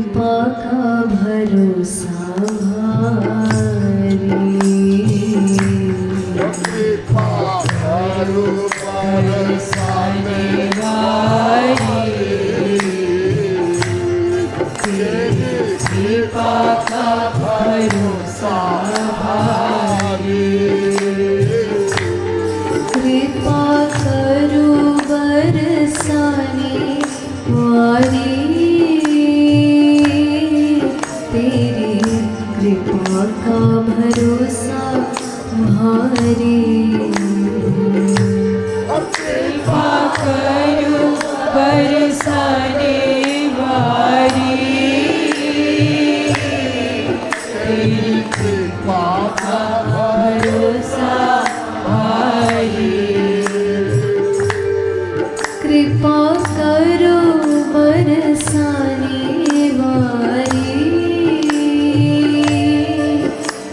कृपा का भरोसा भारी। कृपा करो बरसाने वाली, तेरी कृपा का भरोसा भारी। कृपा करो बरसाने वाली, तेरी कृपा का भरोसा भारी। कृपा करो बरसाने वाली, तेरी कृपा का भरोसा भारी। कृपा करो बरसाने वाली,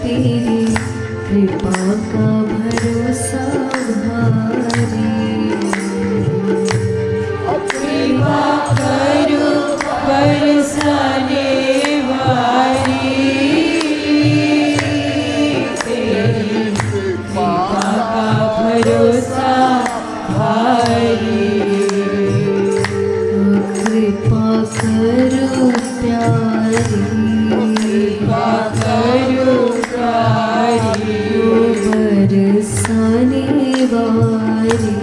तेरी कृपा का भरोसा भारी। कृपा करो बरसाने वाली, तेरी कृपा का भरोसा भारी। कृपा करो प्यारी, कृपा करो प्यारी, बरसाने वाली,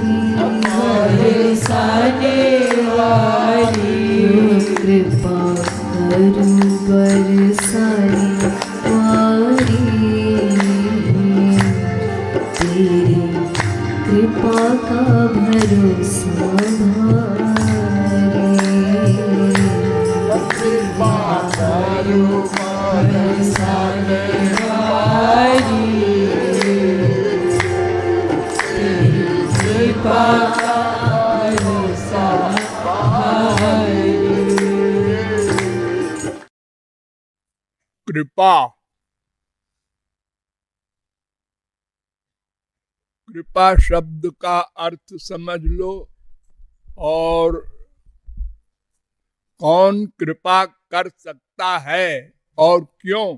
बरसाने वाली। कृपा करो बरसाने वाली, तेरी कृपा का भरोसा भारी। कृपा करो बरसाने वाली, कृपा का भरोसा भारी। कृपा, कृपा शब्द का अर्थ समझ लो और कौन कृपा कर सकता है और क्यों,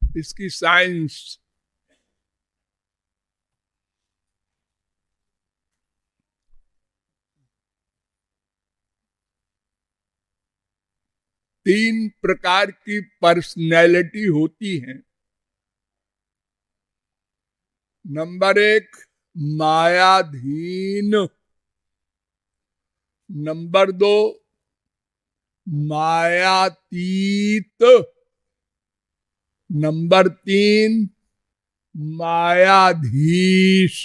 इसकी साइंस। तीन प्रकार की पर्सनैलिटी होती हैं। नंबर 1 मायाधीन, नंबर 2 मायातीत, नंबर 3 मायाधीश।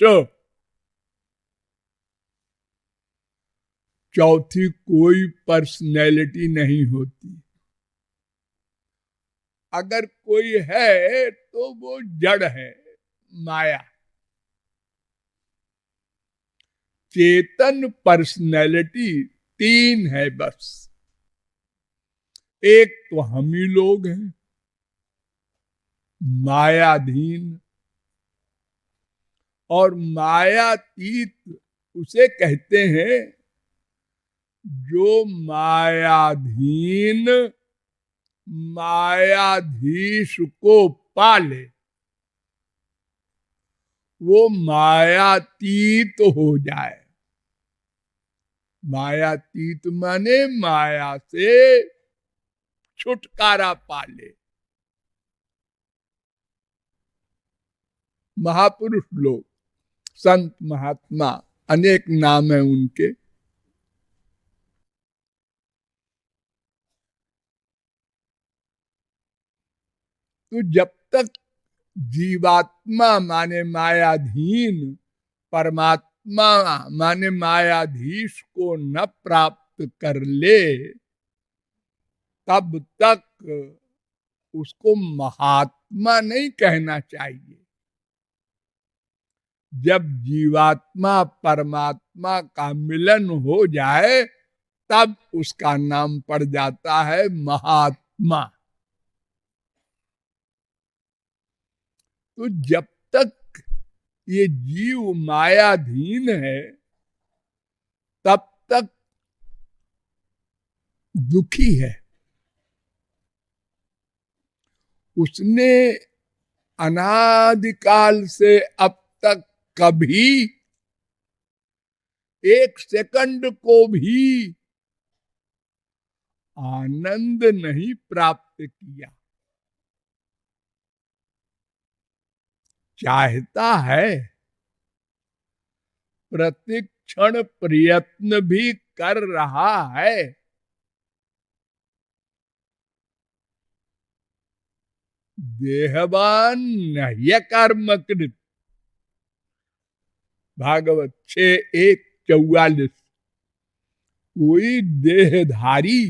चौथी कोई पर्सनैलिटी नहीं होती। अगर कोई है तो वो जड़ है, माया। चेतन पर्सनैलिटी 3 है बस। एक तो हम ही लोग हैं, मायाधीन, और मायातीत उसे कहते हैं जो मायाधीन मायाधीश को पाले, वो मायातीत हो जाए। मायातीत माने माया से छुटकारा पाले। महापुरुष लोग, संत महात्मा, अनेक नाम है उनके। तो जब तक जीवात्मा माने मायाधीन, परमात्मा माने मायाधीश को न प्राप्त कर ले, तब तक उसको महात्मा नहीं कहना चाहिए। जब जीवात्मा परमात्मा का मिलन हो जाए तब उसका नाम पड़ जाता है महात्मा। तो जब तक ये जीव मायाधीन है तब तक दुखी है। उसने अनादिकाल से अब तक कभी एक सेकंड को भी आनंद नहीं प्राप्त किया। चाहता है, प्रतिक्षण प्रयत्न भी कर रहा है, देहवान नह्य कर्मकृत। भागवत 6:1-44। कोई देहधारी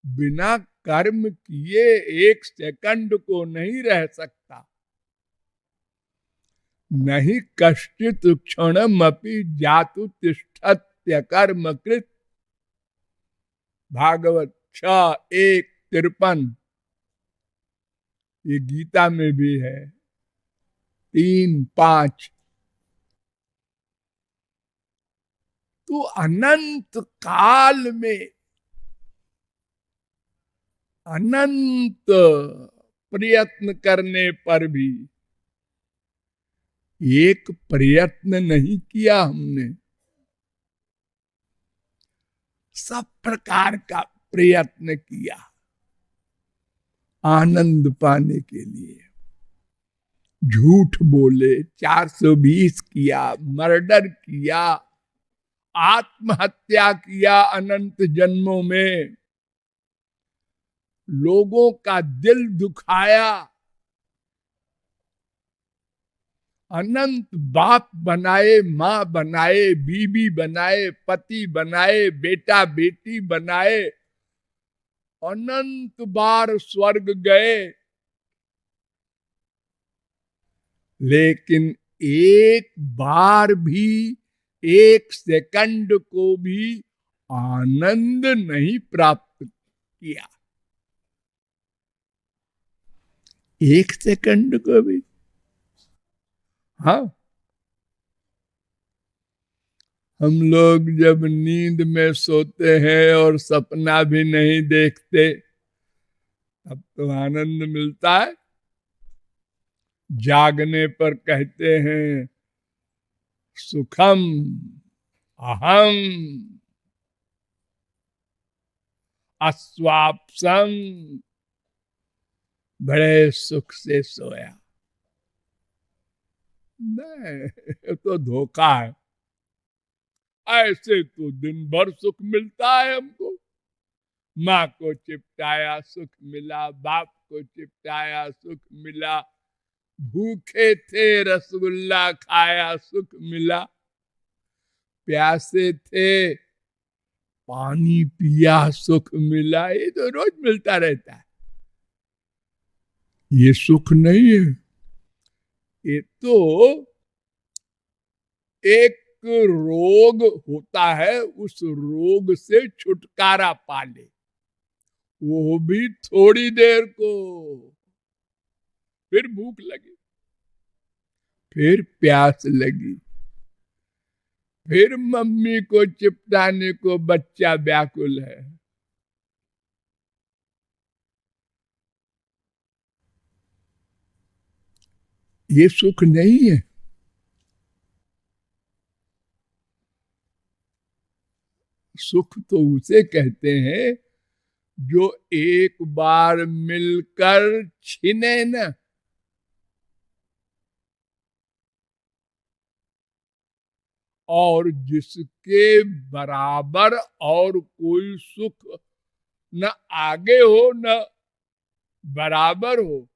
बिना कर्म किए एक सेकंड को नहीं रह सकता। नहीं कश्चित क्षणमपि जातु तिष्ठत्य कर्मकृत। भागवत 6:1-53। ये गीता में भी है 3:5। तो अनंत काल में अनंत प्रयत्न करने पर भी एक प्रयत्न नहीं किया हमने। सब प्रकार का प्रयत्न किया आनंद पाने के लिए। झूठ बोले, 420 किया, मर्डर किया, आत्महत्या किया अनंत जन्मों में, लोगों का दिल दुखाया, अनंत बाप बनाए, मां बनाए, बीबी बनाए, पति बनाए, बेटा बेटी बनाए, अनंत बार स्वर्ग गए, लेकिन एक बार भी, एक सेकंड को भी आनंद नहीं प्राप्त किया। एक सेकंड को भी। हाँ, हम लोग जब नींद में सोते हैं और सपना भी नहीं देखते, तब तो आनंद मिलता है। जागने पर कहते हैं सुखम अहम अस्वाप्सम, बड़े सुख से सोया। नहीं, तो धोखा है। ऐसे तो दिन भर सुख मिलता है हमको। माँ को चिपटाया सुख मिला, बाप को चिपटाया सुख मिला, भूखे थे रसगुल्ला खाया सुख मिला, प्यासे थे पानी पिया सुख मिला। ये तो रोज मिलता रहता है। ये सुख नहीं है, ये तो एक रोग होता है, उस रोग से छुटकारा पाले, वो भी थोड़ी देर को। फिर भूख लगी, फिर प्यास लगी, फिर मम्मी को चिपटाने को बच्चा व्याकुल है। ये सुख नहीं है। सुख तो उसे कहते हैं जो एक बार मिलकर छिने न। और जिसके बराबर और कोई सुख न आगे हो न बराबर हो,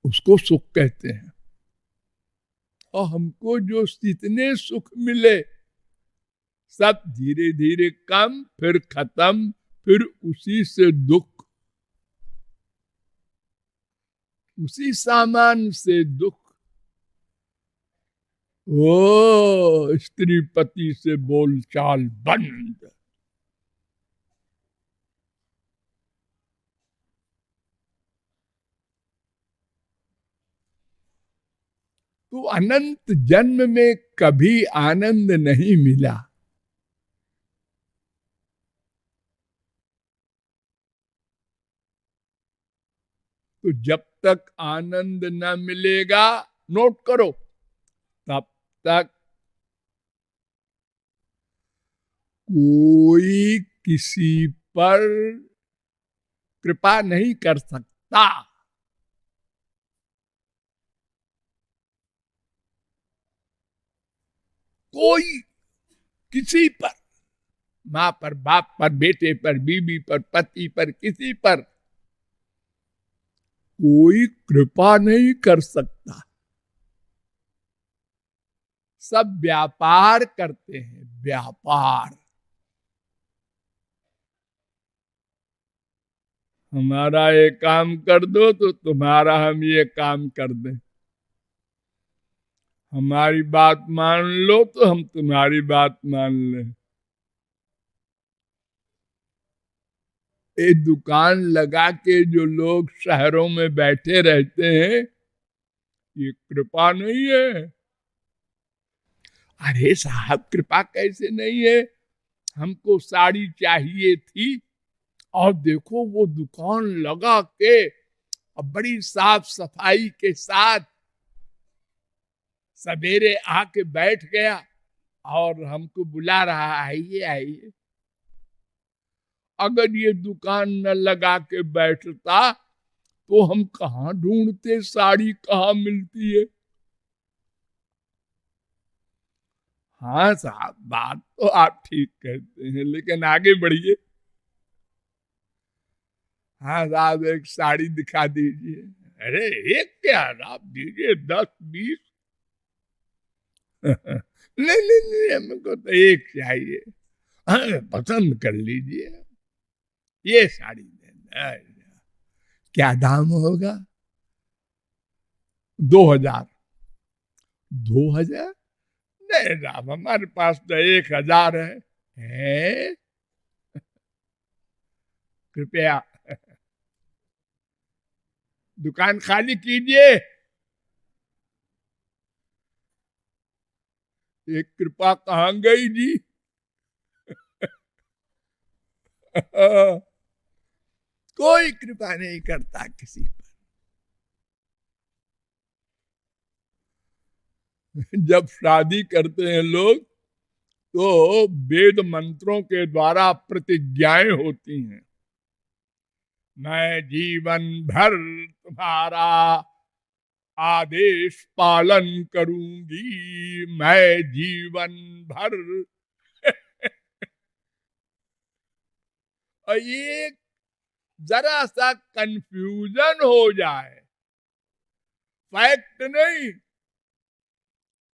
उसको सुख कहते हैं। और हमको जो जितने सुख मिले सब धीरे धीरे कम, फिर खत्म, फिर उसी से दुख, उसी सामान से दुख। ओ स्त्री पति से बोलचाल बंद। तो अनंत जन्म में कभी आनंद नहीं मिला। तो जब तक आनंद न मिलेगा, नोट करो, तब तक कोई किसी पर कृपा नहीं कर सकता। कोई किसी पर, मां पर, बाप पर, बेटे पर, बीवी पर, पति पर, किसी पर कोई कृपा नहीं कर सकता। सब व्यापार करते हैं, व्यापार। हमारा ये काम कर दो तो तुम्हारा हम ये काम कर दें, हमारी बात मान लो तो हम तुम्हारी बात मान लें। ये दुकान लगा के जो लोग शहरों में बैठे रहते हैं, ये कृपा नहीं है। अरे साहब, कृपा कैसे नहीं है? हमको साड़ी चाहिए थी और देखो वो दुकान लगा के बड़ी साफ सफाई के साथ सवेरे आके बैठ गया और हमको बुला रहा, आइए आइए। अगर ये दुकान न लगा के बैठता तो हम कहाँ ढूंढते साड़ी कहाँ मिलती है। हाँ साहब, बात तो आप ठीक कहते हैं, लेकिन आगे बढ़िए। हाँ साहब, एक साड़ी दिखा दीजिए। अरे एक क्या, आप दीजिए 10-20। नहीं नहीं नहीं, हमको तो एक चाहिए। हाँ, पसंद कर लीजिए, ये साड़ी देना। क्या दाम होगा? 2000। 2000? नहीं साहब, हमारे पास तो 1000 है। कृपया दुकान खाली कीजिए। ये कृपा कहाँ गई जी? कोई कृपा नहीं करता किसी पर। जब शादी करते हैं लोग तो वेद मंत्रों के द्वारा प्रतिज्ञाएं होती हैं। मैं जीवन भर तुम्हारा आदेश पालन करूंगी, मैं जीवन भर। और ये जरा सा कंफ्यूजन हो जाए, फैक्ट नहीं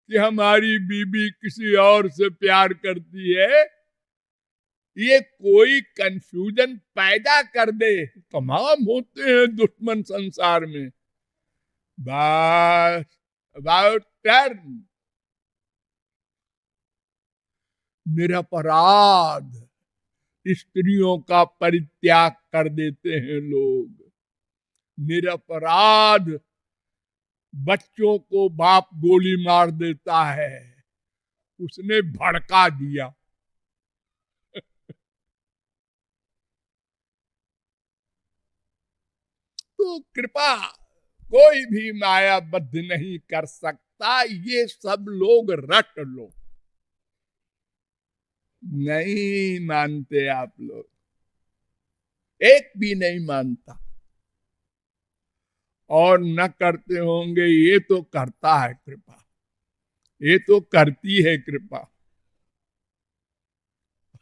कि हमारी बीबी किसी और से प्यार करती है, ये कोई कंफ्यूजन पैदा कर दे। तमाम होते हैं दुश्मन संसार में। बस अबाउट टर्न, निरपराध स्त्रियों का परित्याग कर देते हैं लोग। निरपराध बच्चों को बाप गोली मार देता है, उसने भड़का दिया। तो कृपा कोई भी मायाबद्ध नहीं कर सकता, ये सब लोग रट लो। नहीं मानते आप लोग, एक भी नहीं मानता। और न करते होंगे, ये तो करता है कृपा, ये तो करती है कृपा।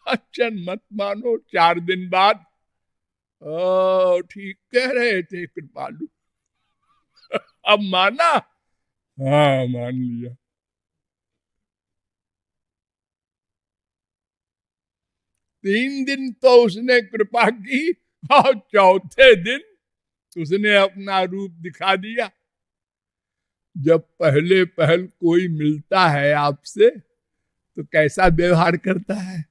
अच्छा मत मानो, 4 दिन बाद ठीक कह रहे थे कृपालु। अब माना? हाँ मान लिया। 3 दिन तो उसने कृपा की और चौथे दिन उसने अपना रूप दिखा दिया। जब पहले पहल कोई मिलता है आपसे तो कैसा व्यवहार करता है?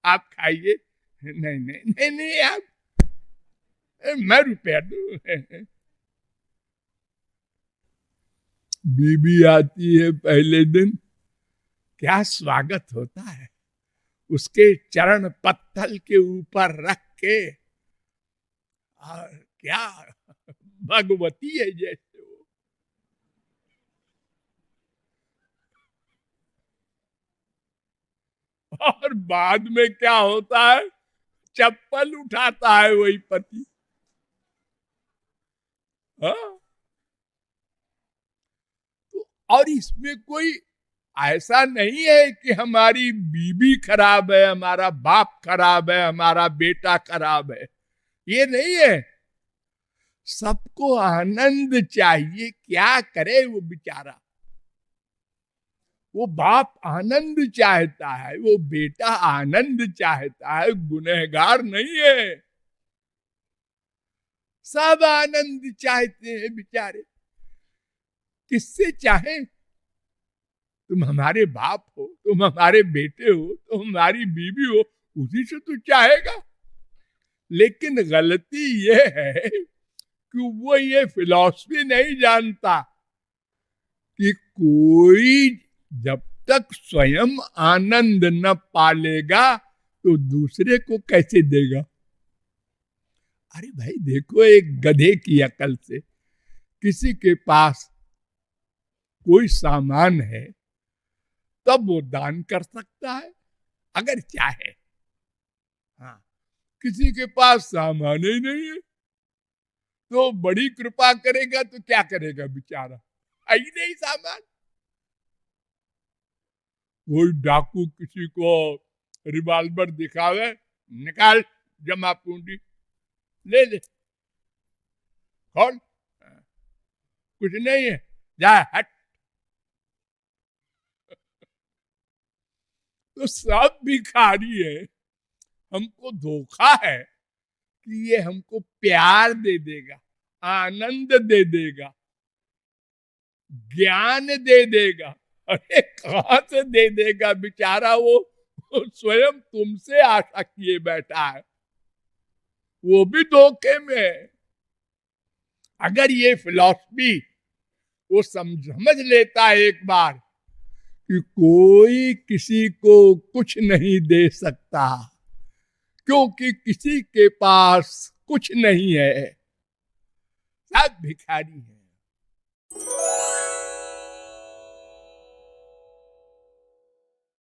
आप खाइए। नहीं नहीं नहीं नहीं, आप, मैं रुपया दूं। बीबी आती है पहले दिन, क्या स्वागत होता है, उसके चरण पत्तल के ऊपर रख के, और क्या भगवती है जैसे वो। और बाद में क्या होता है, चप्पल उठाता है वही पति। हाँ? तो और इसमें कोई ऐसा नहीं है कि हमारी बीवी खराब है, हमारा बाप खराब है, हमारा बेटा खराब है, ये नहीं है। सबको आनंद चाहिए, क्या करे वो बेचारा। वो बाप आनंद चाहता है, वो बेटा आनंद चाहता है, गुनहगार नहीं है। सब आनंद चाहते हैं बेचारे। किससे चाहे? तुम हमारे बाप हो, तुम हमारे बेटे हो, तुम हमारी बीवी हो, उसी से तो चाहेगा। लेकिन गलती ये है कि वो ये फिलॉसफी नहीं जानता कि कोई जब तक स्वयं आनंद न पालेगा तो दूसरे को कैसे देगा। अरे भाई देखो, एक गधे की अकल से किसी के पास कोई सामान है तब वो दान कर सकता है अगर चाहे। हाँ, किसी के पास सामान ही नहीं है तो बड़ी कृपा करेगा तो क्या करेगा बेचारा, है ही नहीं सामान। कोई डाकू किसी को रिवॉल्वर दिखावे, निकाल जमा पूंजी, ले ले, खोल, कुछ नहीं है, जा हट। तो सब भिखारी है। हमको धोखा है कि ये हमको प्यार दे देगा, आनंद दे देगा, ज्ञान दे देगा। अरे कहां से दे देगा बेचारा, वो स्वयं तुमसे आशा किए बैठा है, वो भी धोखे में है। अगर ये फिलॉसफी वो समझ लेता है एक बार कि कोई किसी को कुछ नहीं दे सकता क्योंकि किसी के पास कुछ नहीं है, सब भिखारी है।